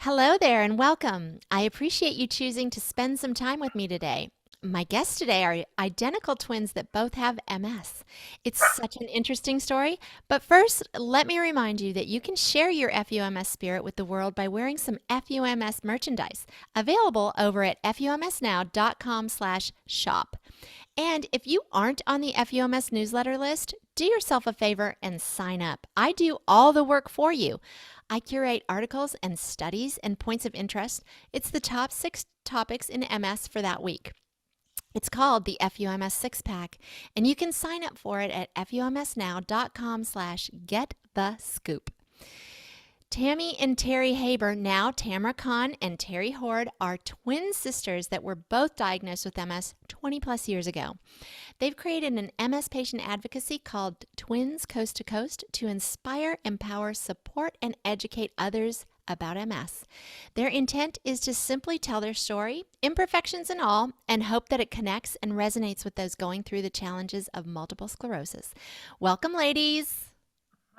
Hello there and welcome. I appreciate you choosing to spend some time with me today. My guests today are identical twins that both have MS. It's such an interesting story, but first, let me remind you that you can share your FUMS spirit with the world by wearing some FUMS merchandise, available over at fumsnow.com/shop. And if you aren't on the FUMS newsletter list, do yourself a favor and sign up. I do all the work for you. I curate articles and studies and points of interest. It's the top 6 topics in MS for that week. It's called the FUMS Six Pack, and you can sign up for it at fumsnow.com/get the scoop. Tammy and Terry Haber, now Tamara Khan and Terry Hord, are twin sisters that were both diagnosed with MS 20 plus years ago. They've created an MS patient advocacy called Twins Coast to Coast to inspire, empower, support, and educate others about MS. Their intent is to simply tell their story, imperfections and all, and hope that it connects and resonates with those going through the challenges of multiple sclerosis. Welcome, ladies.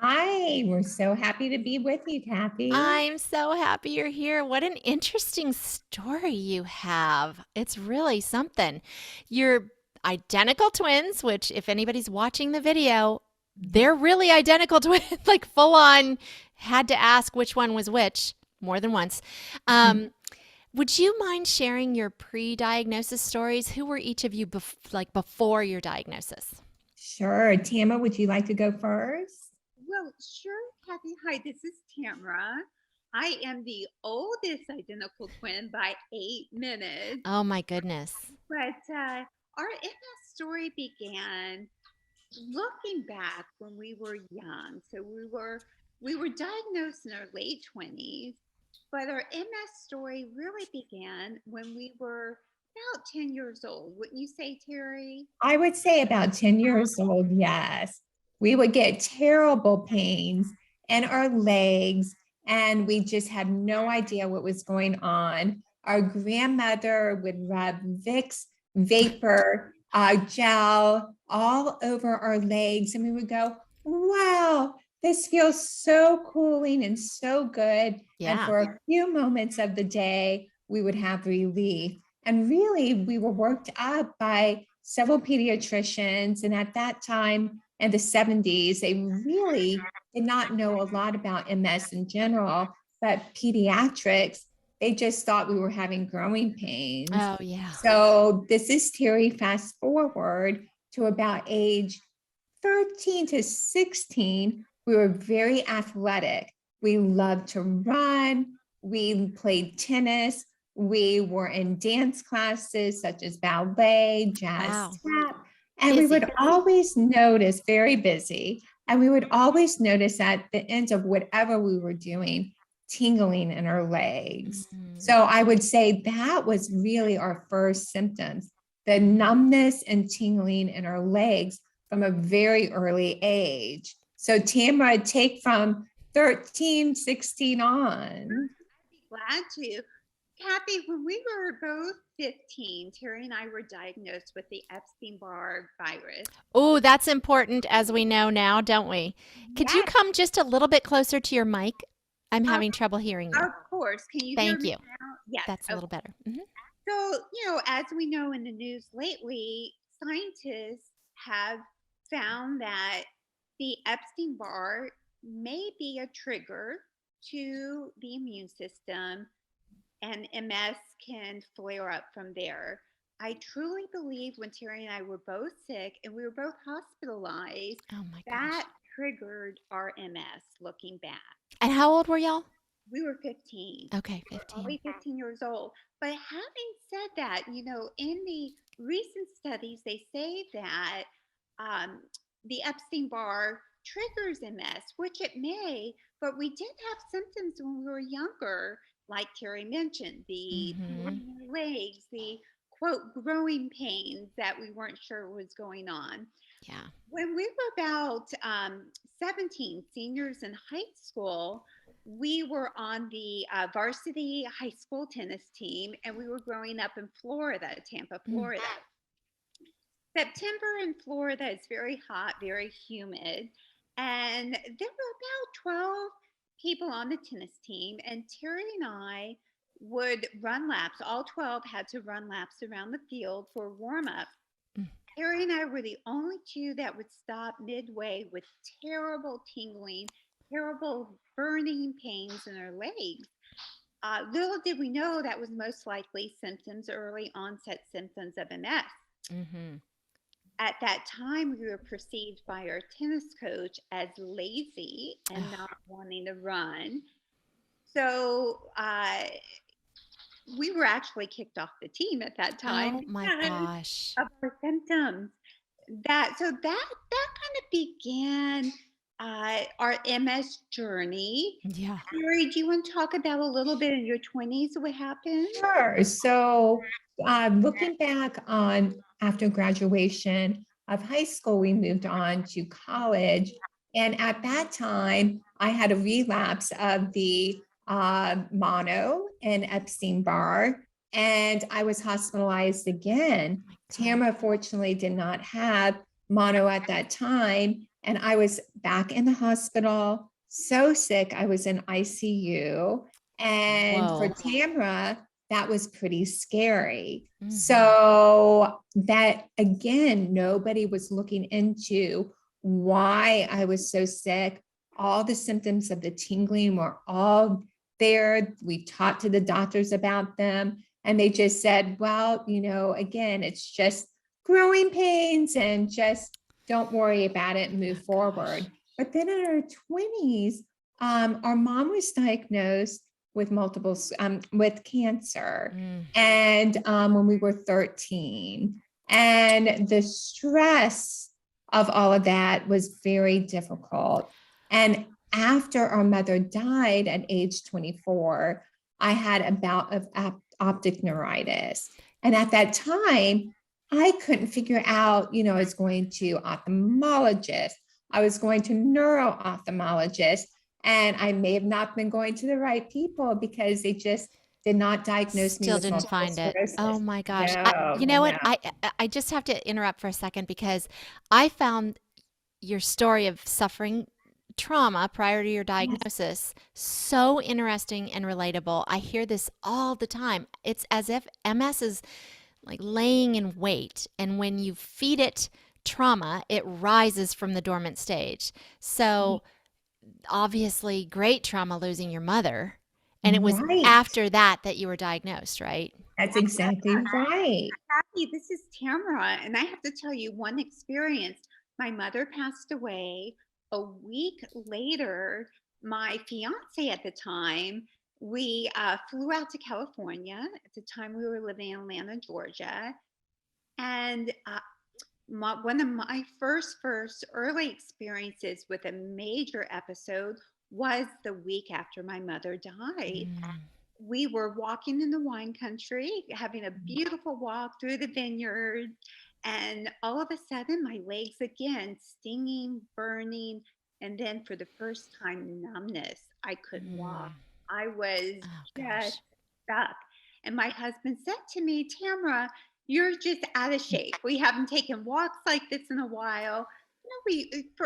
Hi, we're so happy to be with you, Kathy. I'm so happy you're here. What an interesting story you have. It's really something. You're identical twins, which, if anybody's watching the video, they're really identical twins, like full on, had to ask which one was which more than once. Would you mind sharing your pre-diagnosis stories? Who were each of you before your diagnosis? Sure. Tama, would you like to go first? Well, sure, Kathy. Hi, this is Tamara. I am the oldest identical twin by 8 minutes. Oh my goodness. But our MS story began looking back when we were young. So we were diagnosed in our late 20s, but our MS story really began when we were about 10 years old. Wouldn't you say, Terry? I would say about 10 years old, yes. We would get terrible pains in our legs, and we just had no idea what was going on. Our grandmother would rub Vicks vapor gel all over our legs, and we would go, wow, this feels so cooling and so good. And Yeah. for a few moments of the day, we would have relief. And really, we were worked up by several pediatricians. And at that time, in the 70s, they really did not know a lot about MS in general, but pediatrics, they just thought we were having growing pains. Oh, yeah. So this is Terry, fast forward to about age 13 to 16. We were very athletic. We loved to run. We played tennis. We were in dance classes such as ballet, jazz, Wow. tap, and we Busy. would always notice, very busy, and we would always notice at the end of whatever we were doing, tingling in our legs. So I would say that was really our first symptoms, the numbness and tingling in our legs from a very early age. So Tamara, take from 13, 16 on. Glad to. Kathy, when we were both 15, Terry and I were diagnosed with the Epstein-Barr virus. Oh, that's important as we know now, don't we? Could you Yes, come just a little bit closer to your mic? I'm of, having trouble hearing you. of course. Can you hear Thank me you. now? Yes. That's a Okay. little better. So, as we know in the news lately, scientists have found that the Epstein-Barr may be a trigger to the immune system, and MS can flare up from there. I truly believe when Terry and I were both sick and we were both hospitalized, Oh my gosh. that triggered our MS looking back. And how old were y'all? We were 15. Okay, We're 15. only 15 years old. But having said that, in the recent studies, they say that um, the Epstein-Barr triggers MS, which it may, but we did have symptoms when we were younger, like Terry mentioned, the Mm-hmm. legs, the quote, growing pains that we weren't sure was going on. Yeah. When we were about 17, seniors in high school, we were on the varsity high school tennis team, and we were growing up in Florida, Tampa, Florida. September in Florida is very hot, very humid, and there were about 12 people on the tennis team, and Terry and I would run laps. All 12 had to run laps around the field for warm up. Mm. Terry and I were the only two that would stop midway with terrible tingling, terrible burning pains in our legs. Little did we know that was most likely symptoms, early onset symptoms of MS. Mm-hmm. At that time, we were perceived by our tennis coach as lazy and not wanting to run. So we were actually kicked off the team at that time Oh my because gosh. of our symptoms. That kind of began our MS journey. Yeah. Mary, do you want to talk about a little bit in your 20s what happened? Sure. So, looking back on after graduation of high school, we moved on to college. And at that time, I had a relapse of the mono and Epstein-Barr, and I was hospitalized again. Tamara fortunately did not have mono at that time, and I was back in the hospital, so sick, I was in ICU. And for Whoa. Tamara, that was pretty scary. Mhm. So that again, nobody was looking into why I was so sick. All the symptoms of the tingling were all there. We talked to the doctors about them, and they just said, well, again, it's just growing pains and just don't worry about it and move forward. But then in our 20s, our mom was diagnosed with with cancer, and when we were 13, and the stress of all of that was very difficult. And after our mother died at age 24, I had a bout of optic neuritis, and at that time I couldn't figure out, I was going to ophthalmologist, I was going to neuro ophthalmologist, and I may have not been going to the right people because they just did not diagnose me Still with didn't multiple find it. sclerosis. Oh my gosh. No, You know what? no. I just have to interrupt for a second because I found your story of suffering trauma prior to your diagnosis so interesting and relatable. I hear this all the time. It's as if MS is like laying in wait, and when you feed it trauma, it rises from the dormant stage. So obviously great trauma losing your mother, and it was Right. after that that you were diagnosed, right? That's exactly right. Kathy, this is Tamara, and I have to tell you one experience. My mother passed away. A week later, my fiance at the time, we flew out to California. At the time, we were living in Atlanta, Georgia. And one of my first early experiences with a major episode was the week after my mother died. We were walking in the wine country, having a beautiful walk through the vineyard, and all of a sudden my legs again stinging, burning, and then for the first time numbness. I couldn't walk. I was just stuck. And my husband said to me, Tamara, you're just out of shape. We haven't taken walks like this in a while.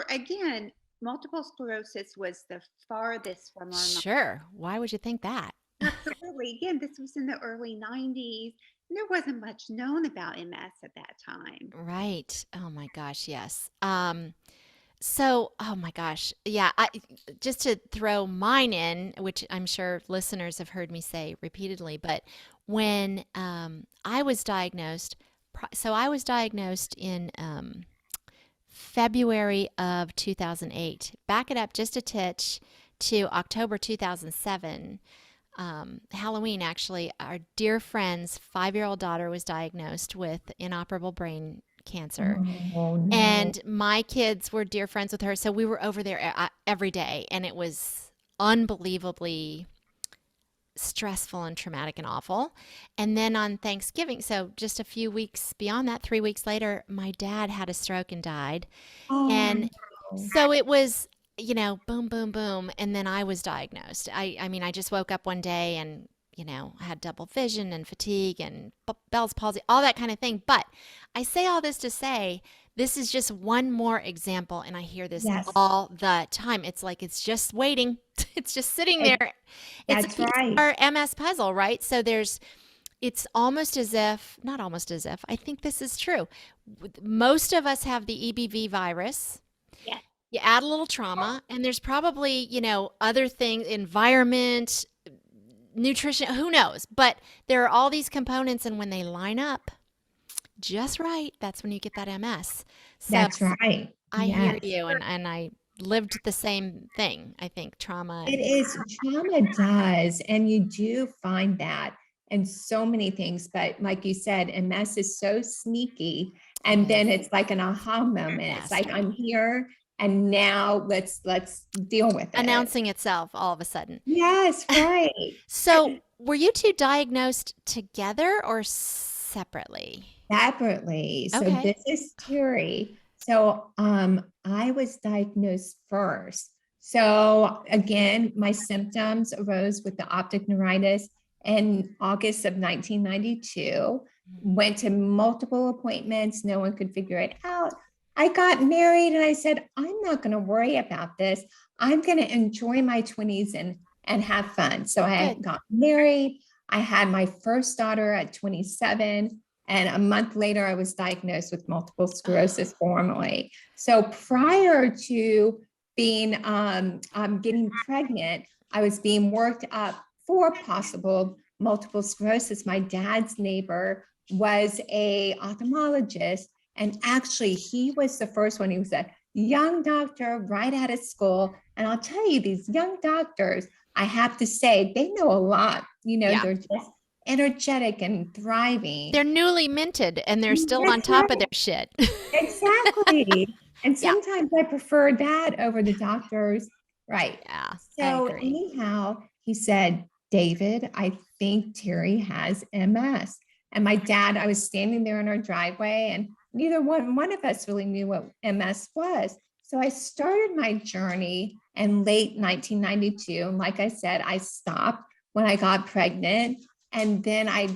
Again, multiple sclerosis was the farthest from our mind. Sure. Why would you think that? Absolutely. Again, this was in the early 90s. And there wasn't much known about MS at that time. Right. Oh my gosh, yes. Oh my gosh. Yeah, just to throw mine in, which I'm sure listeners have heard me say repeatedly, but when I was diagnosed, so I was diagnosed in February of 2008. Back it up just a titch to October 2007. Halloween, actually, our dear friend's 5-year-old daughter was diagnosed with inoperable brain cancer. Oh, no. And my kids were dear friends with her, so we were over there every day, and it was unbelievably stressful and traumatic and awful. And then on Thanksgiving, so just a few weeks beyond that, 3 weeks later, my dad had a stroke and died. And so it was, boom, boom, boom. And then I was diagnosed. I mean, I just woke up one day and, had double vision and fatigue and Bell's palsy, all that kind of thing. But I say all this to say This is just one more example, and I hear this Yes, all the time. It's like it's just waiting. It's just sitting it, there. It's a that's piece of right. our MS puzzle, right? So it's almost as if, not almost as if, I think this is true. Most of us have the EBV virus. Yes. You add a little trauma, and there's probably, other things, environment, nutrition, who knows? But there are all these components, and when they line up just right, that's when you get that MS. So That's right. I hear Yes. you, and I lived the same thing. I think trauma It and is, trauma does, and you do find that in so many things. But like you said, MS is so sneaky, it and then is. it's like an aha moment. It's Yes. like I'm here, and now let's deal with it. Announcing itself all of a sudden. Yes, right. So, were you two diagnosed together or separately? Separately. So Okay. this is Terry. So I was diagnosed first. So again, my symptoms arose with the optic neuritis in August of 1992. Went to multiple appointments, no one could figure it out. I got married and I said, I'm not going to worry about this. I'm going to enjoy my 20s and have fun. So I Good. got married. I had my first daughter at 27. And a month later, I was diagnosed with multiple sclerosis formally. So prior to being getting pregnant, I was being worked up for possible multiple sclerosis. My dad's neighbor was a ophthalmologist, and actually, he was the first one. He was a young doctor right out of school. And I'll tell you, these young doctors, I have to say, they know a lot. Yeah. They're just energetic and thriving. They're newly minted and they're still on That's top of right. their shit. Exactly. And Yeah. sometimes I prefer that over the doctors. Right. Yeah, I So agree. anyhow, he said, David, I think Terry has MS. And my dad, I was standing there in our driveway, and neither one of us really knew what MS was. So I started my journey in late 1992. And like I said, I stopped when I got pregnant. And then I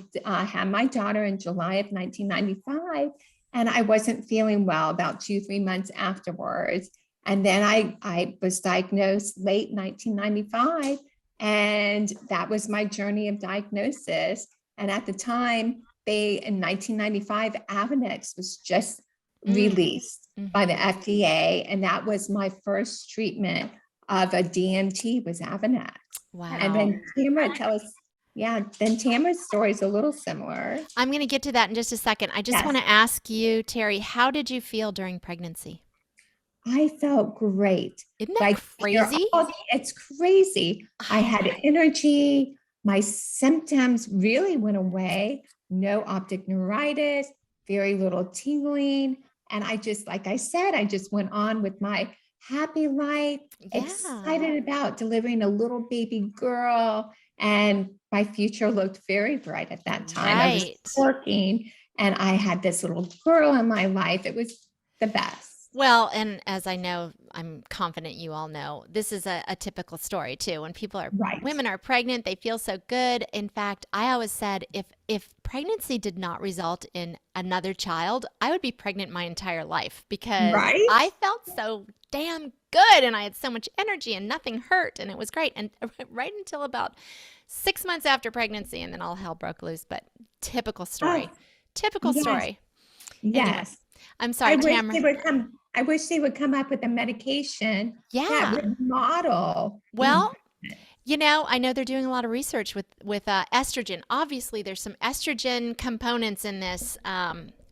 had my daughter in July of 1995, and I wasn't feeling well about 2, 3 months afterwards. And then I was diagnosed late 1995, and that was my journey of diagnosis. And at the time, in 1995, Avonex was just Mm. released by the Mhm. FDA, and that was my first treatment of a DMT was Avonex. And Wow. then Tamara, tell us, yeah, then Tamara's story is a little similar. I'm going to get to that in just a second. I just Yes, want to ask you, Terry, how did you feel during pregnancy? I felt great. Isn't that Like crazy? it's crazy. I had energy. My symptoms really went away. No optic neuritis, very little tingling. And I just, like I said, I just went on with my happy life, Yeah. excited about delivering a little baby girl. And my future looked very bright at that time. I was Right. working and I had this little girl in my life. It was the best. Well, and as I know, I'm confident you all know, this is a typical story too. When Right. women are pregnant, they feel so good. In fact, I always said if pregnancy did not result in another child, I would be pregnant my entire life because Right. I felt so damn good and I had so much energy and nothing hurt and it was great. And right until about 6 months after pregnancy, and then all hell broke loose. But typical story. Oh, Typical yes. story. Anyway, Yes. I'm sorry, Tamara. I wish they would come up with a medication that Yeah. would model being Well, I know they're doing a lot of research with estrogen. Obviously, there's some estrogen components in this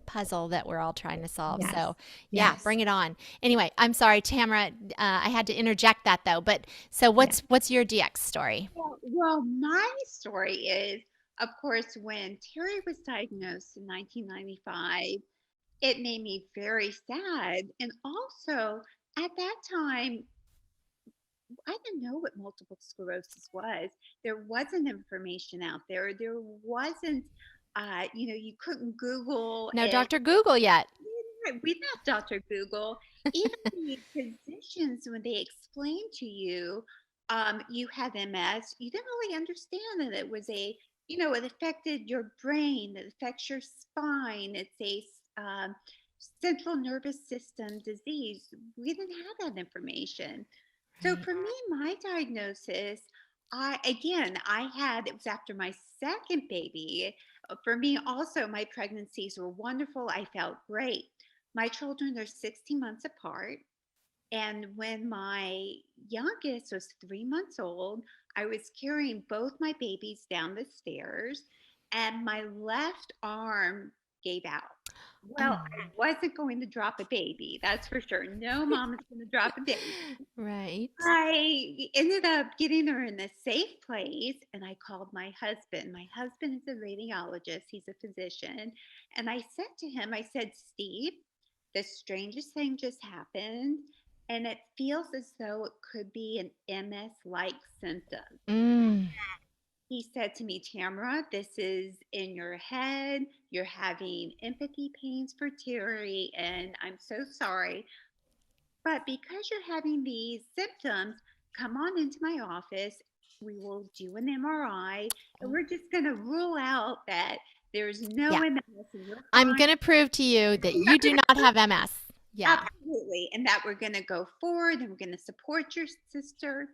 puzzle that we're all trying to solve. yes. So, yeah, Yes. bring it on. Anyway, I'm sorry, Tamara. I had to interject that though. But so, Yes. what's your DX story? Well, my story is, of course, when Terry was diagnosed in 1995, it made me very sad. And also, at that time, I didn't know what multiple sclerosis was. There wasn't information out there. There wasn't, you couldn't Google No, it. Dr. Google yet. We not Dr. Google. Even the physicians, when they explain to you, you have MS, you didn't really understand that it was it affected your brain, it affects your spine. It's a central nervous system disease. We didn't have that information. So Right. for me, my diagnosis, it was after my second baby. For me, also, my pregnancies were wonderful. I felt great. My children are 16 months apart. And when my youngest was 3 months old, I was carrying both my babies down the stairs, and my left arm gave out. Well, Oh, I wasn't going to drop a baby, that's for sure. No mom is going to drop a baby. right. I ended up getting her in a safe place, and I called my husband. My husband is a radiologist, he's a physician. And I said to him, I said, Steve, the strangest thing just happened, and it feels as though it could be an MS like symptom. Mm, He said to me, Tamara, this is in your head. You're having empathy pains for Terry, and I'm so sorry. But because you're having these symptoms, come on into my office. We will do an MRI, and we're just going to rule out that there's no yeah. MS and you're I'm fine. going to prove to you that you do not have MS. Yeah. Absolutely. And that we're going to go forward and we're going to support your sister.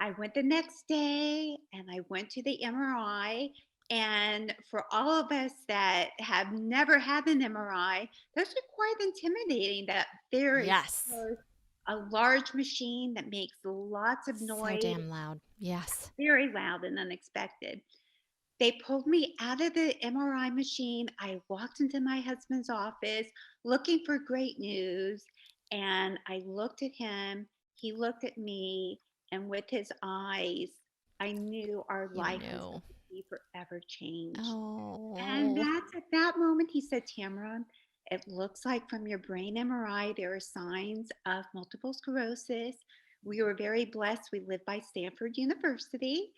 I went the next day and I went to the MRI. And for all of us that have never had an MRI, those are quite intimidating. That there is Yes. a large machine that makes lots of So noise, damn loud. Yes. very loud and unexpected. They pulled me out of the MRI machine. I walked into my husband's office looking for great news. And I looked at him. He looked at me. And with his eyes, I knew our You life was knew. going to be forever changed. And Oh. that's at that moment, he said, Tamara, it looks like from your brain MRI, there are signs of multiple sclerosis. We were very blessed. We live by Stanford University.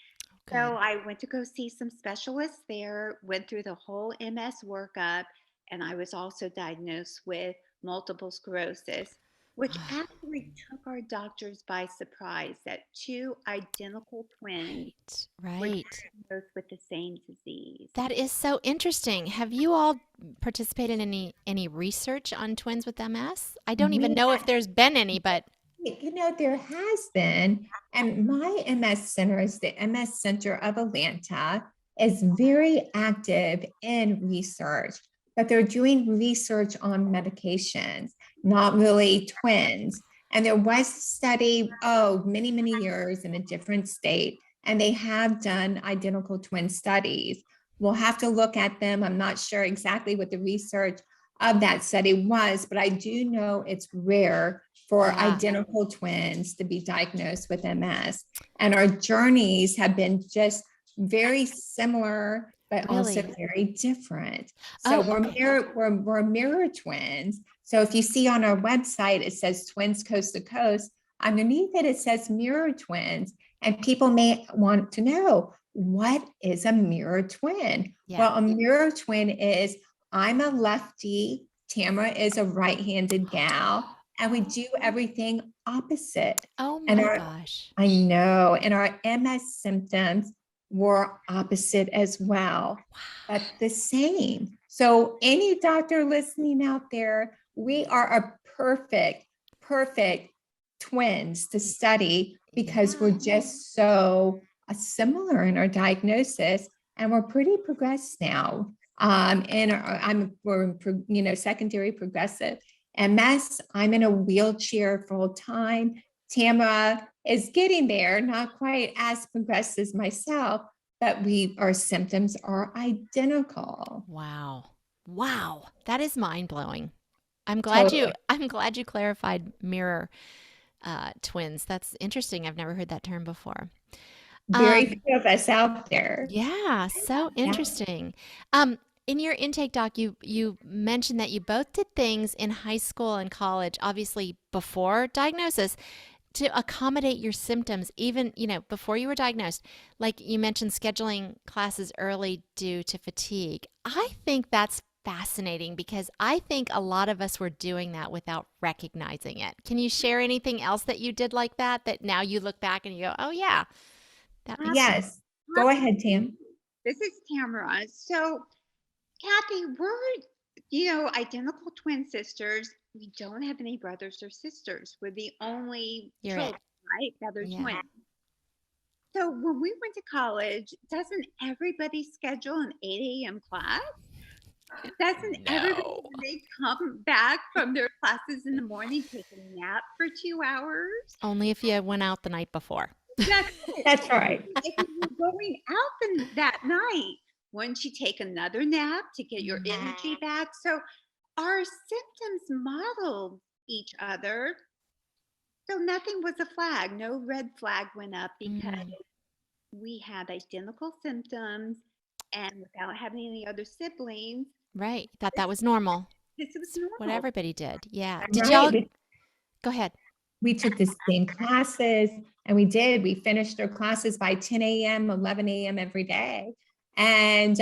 So Good. I went to go see some specialists there, went through the whole MS workup, and I was also diagnosed with multiple sclerosis, which actually took our doctors by surprise that two identical twins Right. were Right. diagnosed with the same disease. That is so interesting. Have you all participated in any research on twins with MS? I don't even We know if there's been any, but There has been, and my MS center is the MS Center of Atlanta, is very active in research, but they're doing research on medications, not really twins. And there was a study, many, many years in a different state, and they have done identical twin studies. We'll have to look at them. I'm not sure exactly what the research of that study was, but I do know it's rare for yeah. identical twins to be diagnosed with MS. And our journeys have been just very similar, but also Really? very different. So Oh, okay. we're mirror twins. So if you see on our website, it says twins coast to coast. Underneath it, it says mirror twins. And people may want to know, what is a mirror twin? Yeah. Well, a mirror twin is, I'm a lefty, Tamara is a right-handed gal, and we do everything opposite. Oh And my gosh. I know, and our MS symptoms were opposite as well, but the same. So any doctor listening out there, we are a perfect twins to study because we're Yeah. just so similar in our diagnosis, and we're pretty progressed now. And we're secondary progressive MS. I'm in a wheelchair full time. Tamara is getting there, not quite as progressed as myself, but our symptoms are identical. Wow. Wow. That is mind-blowing. Totally. I'm glad you clarified mirror twins. That's interesting. I've never heard that term before. Very few of us out there. Yeah, so Yeah. interesting. Um, in your intake doc, you mentioned that you both did things in high school and college, obviously before diagnosis, to accommodate your symptoms, even, before you were diagnosed. Like you mentioned, scheduling classes early due to fatigue. I think that's fascinating because I think a lot of us were doing that without recognizing it. Can you share anything else that you did like that, that now you look back and you go, oh yeah, that makes sense? Yes. Go ahead, Tam. This is Tamara. So, Kathy, we're Identical twin sisters. We don't have any brothers or sisters. We're the only You're it. children, right? That are Yeah. twins. So when we went to college, doesn't everybody schedule an 8 a.m. class? Doesn't everybody, No. when they come back from their classes in the morning, take a nap for 2 hours? Only if you went out the night before. That's That's right. if you were going out that night, wouldn't you take another nap to get your energy back? So our symptoms modeled each other. So nothing was a flag. No red flag went up because we had identical symptoms and without having any other siblings, Right. Thought that was normal. this was It's what normal. everybody did. Yeah. Did Right. y'all go ahead? We took the same classes and we finished our classes by 10 a.m., 11 a.m. every day. And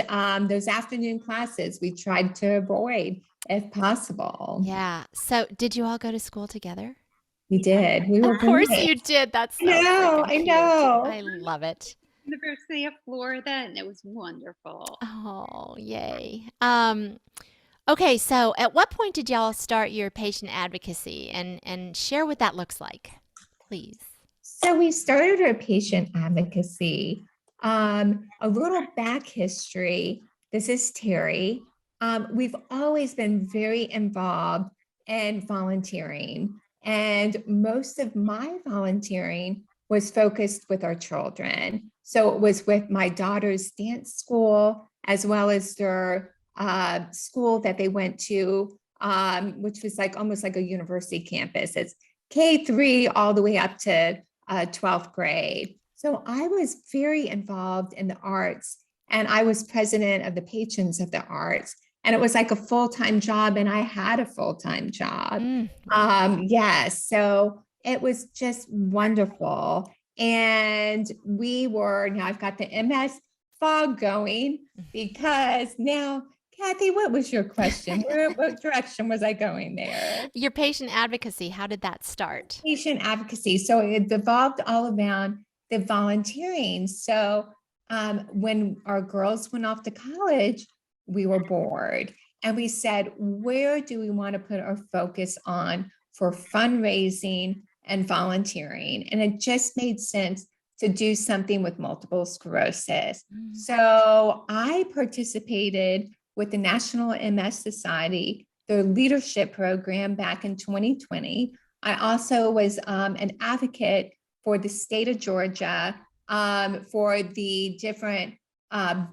those afternoon classes we tried to avoid if possible. Yeah. So did you all go to school together? We did. We were Of course roommates. you did. That's so know, freaking I cute. know. I love it. University of Florida, and it was wonderful. Oh, yay. Okay, so at what point did y'all start your patient advocacy and share what that looks like, please? So we started our patient advocacy. A little back history. This is Terry. We've always been very involved in volunteering, and most of my volunteering was focused with our children. So it was with my daughter's dance school, as well as their school that they went to, which was like almost like a university campus. It's K-3 all the way up to 12th grade. So I was very involved in the arts, and I was president of the patrons of the arts. And it was like a full-time job, and I had a full-time job. Yes, so it was just wonderful. And now I've got the MS fog going because now, Kathy, what was your question? What direction was I going there? Your patient advocacy, how did that start? Patient advocacy. So it evolved all around the volunteering. So when our girls went off to college, we were bored. And we said, where do we want to put our focus on for fundraising and volunteering? And it just made sense to do something with multiple sclerosis. So I participated with the National MS Society, their leadership program back in 2020. I also was an advocate for the state of Georgia for the different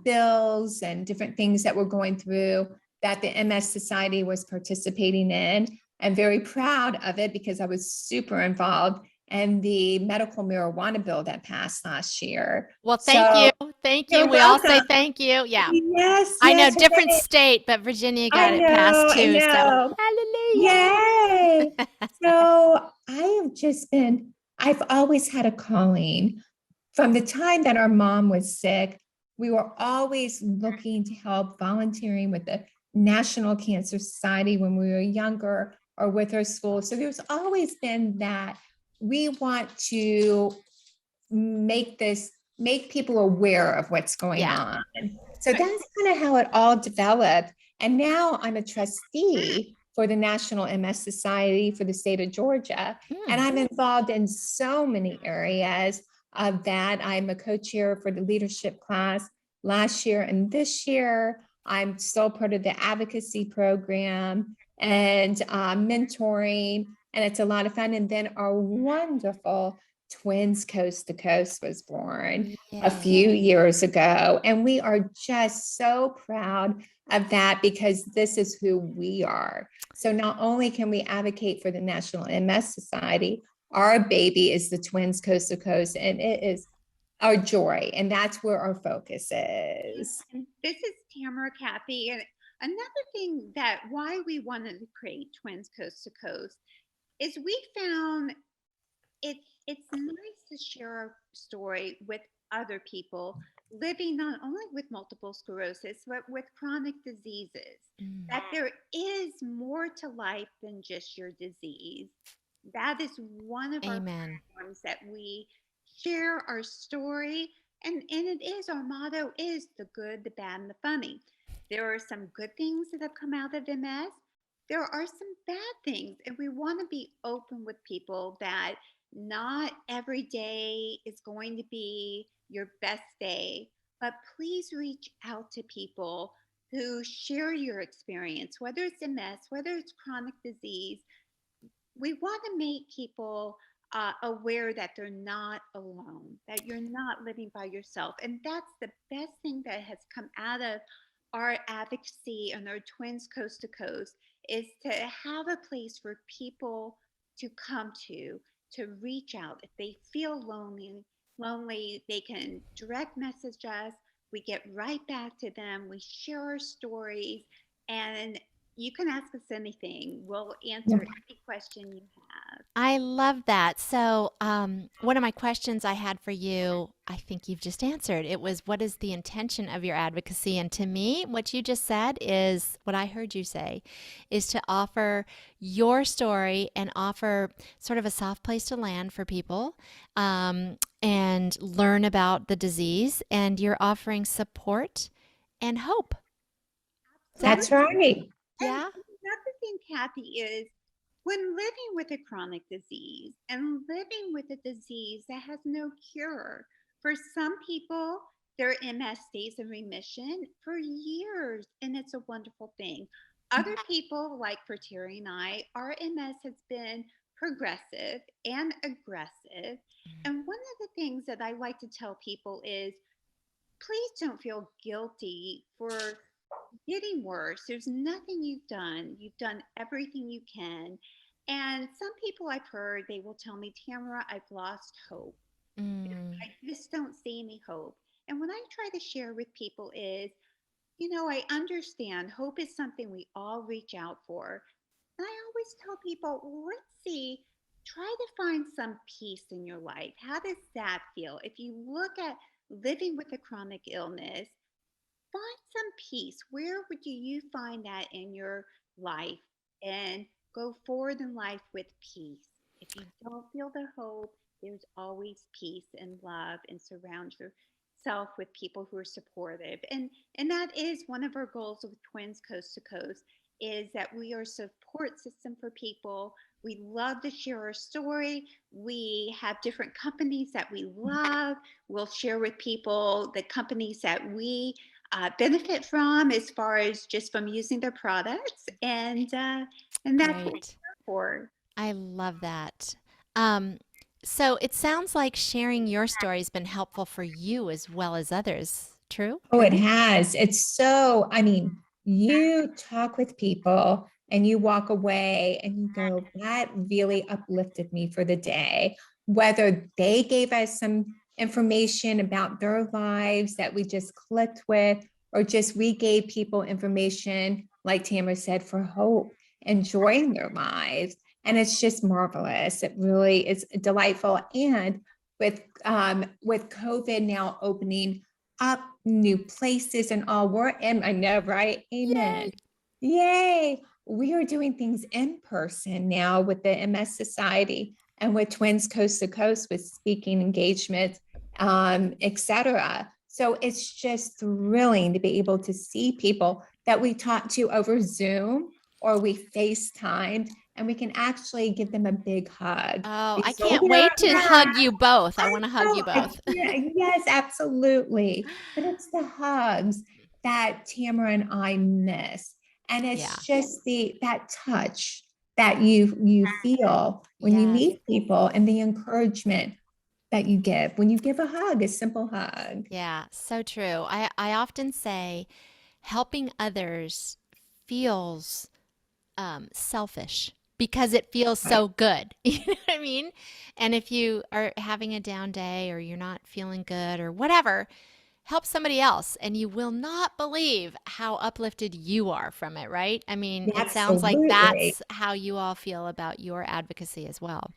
bills and different things that were going through that the MS Society was participating in. I'm very proud of it because I was super involved in the medical marijuana bill that passed last year. Well, thank you. Thank you. You're We all say welcome. thank you. Yeah. Yes, I know, yes, different right. state, but Virginia I got it passed know, I too. So know. hallelujah. Yay. So I've always had a calling. From the time that our mom was sick, we were always looking to help volunteering with the National Cancer Society when we were younger or with our school. So there's always been that we want to make people aware of what's going on. So that's kind of how it all developed. And now I'm a trustee for the National MS Society for the state of Georgia. And I'm involved in so many areas of that. I'm a co-chair for the leadership class last year and this year. I'm still part of the advocacy program and mentoring, and it's a lot of fun. And then our wonderful Twins Coast to Coast was born a few years ago. And we are just so proud of that because this is who we are. So not only can we advocate for the National MS Society, our baby is the Twins Coast to Coast, and it is our joy. And that's where our focus is. And this is Tamara, Kathy. And another thing that why we wanted to create Twins Coast to Coast is we found it's nice to share our story with other people living not only with multiple sclerosis, but with chronic diseases, that there is more to life than just your disease. That is one of our platforms that we share our story. And it is, our motto is the good, the bad, and the funny. There are some good things that have come out of MS. There are some bad things, and we want to be open with people that not every day is going to be your best day, but please reach out to people who share your experience, whether it's MS, whether it's chronic disease. We want to make people aware that they're not alone, that you're not living by yourself. And that's the best thing that has come out of our advocacy and our Twins Coast to Coast, is to have a place for people to come to reach out. If they feel lonely, they can direct message us. We get right back to them. We share our stories, and you can ask us anything. We'll answer any question you have. I love that. So, one of my questions I had for you, I think you've just answered. It was, what is the intention of your advocacy? And to me, what you just said is what I heard you say, is to offer your story and offer sort of a soft place to land for people, and learn about the disease. And you're offering support and hope. Is that, That's right. And yeah? another thing, Kathy, is when living with a chronic disease and living with a disease that has no cure, for some people, their MS stays in remission for years, and it's a wonderful thing. Other people, like for Terry and I, our MS has been progressive and aggressive. And one of the things that I like to tell people is, please don't feel guilty for getting worse. There's nothing you've done. You've done everything you can. And some people I've heard, they will tell me, Tamara, I've lost hope. Mm, I just don't see any hope. And what I try to share with people is, I understand hope is something we all reach out for. And I always tell people, let's see, try to find some peace in your life. How does that feel? If you look at living with a chronic illness, find some peace. Where would you find that in your life? And go forward in life with peace. If you don't feel the hope, there's always peace and love, and surround yourself with people who are supportive. And that is one of our goals with Twins Coast to Coast, is that we are a support system for people. We love to share our story. We have different companies that we love. We'll share with people the companies that we benefit from, as far as just from using their products, and that's what we're great. here for. I love that. Um, so it sounds like sharing your story has been helpful for you as well as others. True? Oh, it has. I mean, you talk with people and you walk away and you go, that really uplifted me for the day. Whether they gave us some information about their lives that we just clicked with, or just we gave people information, like Tamara said, for hope and joy in their lives. And it's just marvelous. It really is delightful. And with COVID now opening up new places and all, I know, right? Amen. Yay. Yay. We are doing things in person now with the MS Society and with Twins Coast to Coast with speaking engagements, etc. So it's just thrilling to be able to see people that we talked to over Zoom or we FaceTimed, and we can actually give them a big hug. Oh, I So can't wait to hug you both. I want to hug you both. yes, absolutely. But it's the hugs that Tamara and I miss. And Yeah. it's just that touch that you feel when you Yes. meet people, and the encouragement that you give when you give a hug, a simple hug. Yeah, so true. I often say helping others feels selfish because it feels Right. so good. You know what I mean? And if you are having a down day or you're not feeling good or whatever, help somebody else and you will not believe how uplifted you are from it, right? I mean, it sounds like Absolutely. that's how you all feel about your advocacy as well.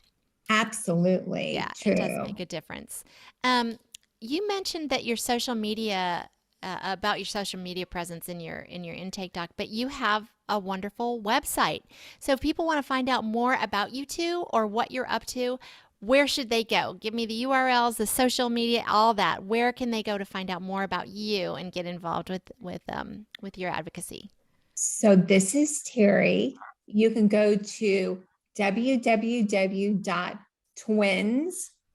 Yeah, Absolutely it does true. make a difference. Um, you mentioned that your social media, about your social media presence in your intake doc, but you have a wonderful website. So if people want to find out more about you two or what you're up to, where should they go? Give me the URLs, the social media, all that. Where can they go to find out more about you and get involved with your advocacy? So this is Terry. You can go to www.twins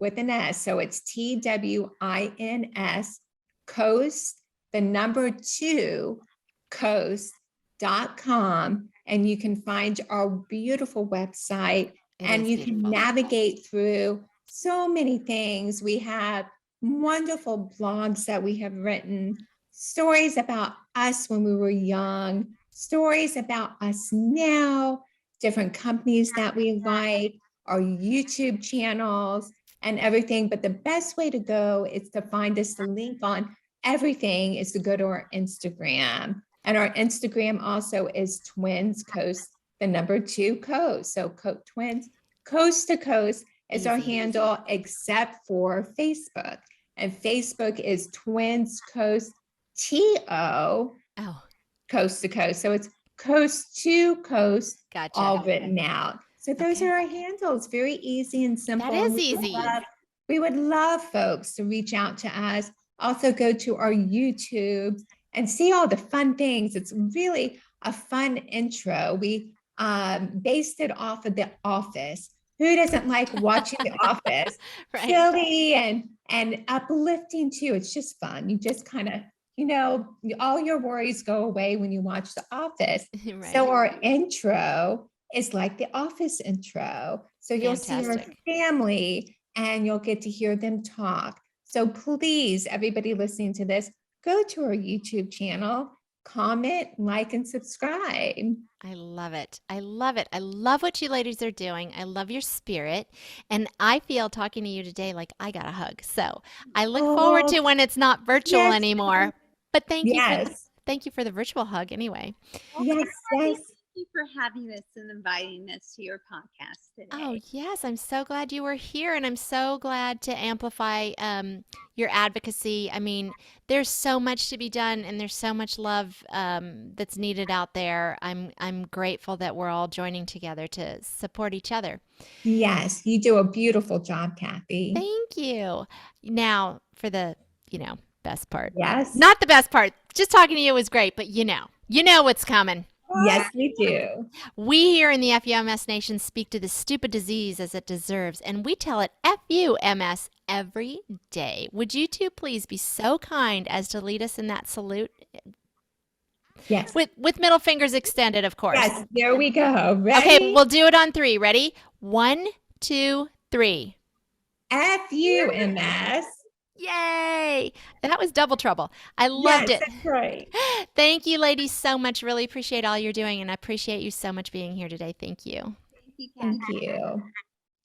with an S. So it's TWINS coast, the number 2 coast.com. And you can find our beautiful website and you can navigate through so many things. We have wonderful blogs that we have written, stories about us when we were young, stories about us now, different companies that we like, our YouTube channels, and everything. But the best way to go is to find us. The link on everything is to go to our Instagram. And our Instagram also is Twins Coast, the number 2 coast. So Twins Coast to Coast is our handle, except for Facebook. And Facebook is Twins Coast TO. Oh, Coast to Coast. So it's coast to coast, gotcha. all written out. So those Okay. are our handles. Very easy and simple. That is And easy. we would love folks to reach out to us. Also go to our YouTube and see all the fun things. It's really a fun intro. We based it off of The Office. Who doesn't like watching The Office? Right. Silly and uplifting too. It's just fun. You just kind of, all your worries go away when you watch The Office. Right. So our intro is like The Office intro. So you'll see our Fantastic. family and you'll get to hear them talk. So please, everybody listening to this, go to our YouTube channel, comment, like, and subscribe. I love it. I love it. I love what you ladies are doing. I love your spirit. And I feel talking to you today like I got a hug. So I look forward to when it's not virtual yes. anymore. But thank Yes. you for the virtual hug anyway. Yes, yes. Thank you for having us and inviting us to your podcast today. Oh, yes. I'm so glad you were here. And I'm so glad to amplify your advocacy. I mean, there's so much to be done and there's so much love that's needed out there. I'm grateful that we're all joining together to support each other. Yes, you do a beautiful job, Kathy. Thank you. Now for the, best part. Yes. Not the best part. Just talking to you was great, but you know what's coming. Yes, we do. We here in the FUMS Nation speak to the stupid disease as it deserves, and we tell it FUMS every day. Would you two please be so kind as to lead us in that salute? Yes. With middle fingers extended, of course. Yes, there we go. Ready? Okay, we'll do it on 3. Ready? 1, 2, 3. FUMS. Yay! That was double trouble. I loved it. That's right. Thank you, ladies, so much. Really appreciate all you're doing, and I appreciate you so much being here today. Thank you. Thank you, Kathy. Thank you.